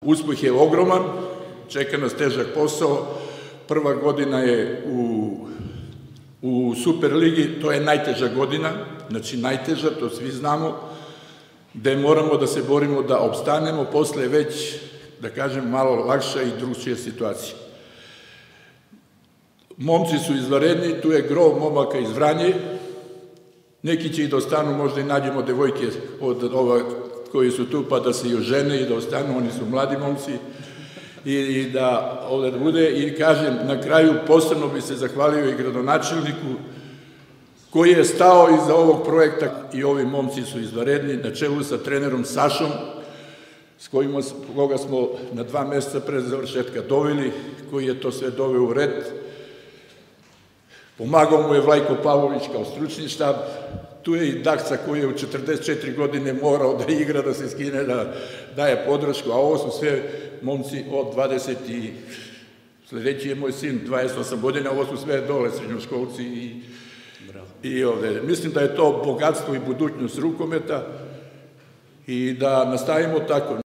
Uspeh je ogroman, čeka nas težak posao. Prva godina je u Superligi, to je najteža godina, znači najteža, to svi znamo, gde moramo da se borimo da opstanemo, posle već, da kažem, malo lakša i drugčija situacija. Momci su izvanredni, tu je gro momaka iz Vranje, neki će i da ostanu, možda i nađemo devojke od ova koji su tu, pa da se i ožene i da ostanu, oni su mladi momci, i da ovde bude. I kažem, na kraju posebno bi se zahvalio i gradonačelniku koji je stao iza ovog projekta, i ovi momci su izvanredni, na čelu sa trenerom Sašom, koga smo na 2 meseca pre završetka doveli, koji je to sve doveo u red. Pomagao mu je Vlajko Pavlović kao stručni štab, tu je i Daksa koji je u 44 godine morao da igra, da se skine, da daje podršku, a ovo su sve momci od 20 i sledeći je moj sin, 28 godina, ovo su sve dole srednjoškolci i ovde. Mislim da je to bogatstvo i budućnost rukometa i da nastavimo tako.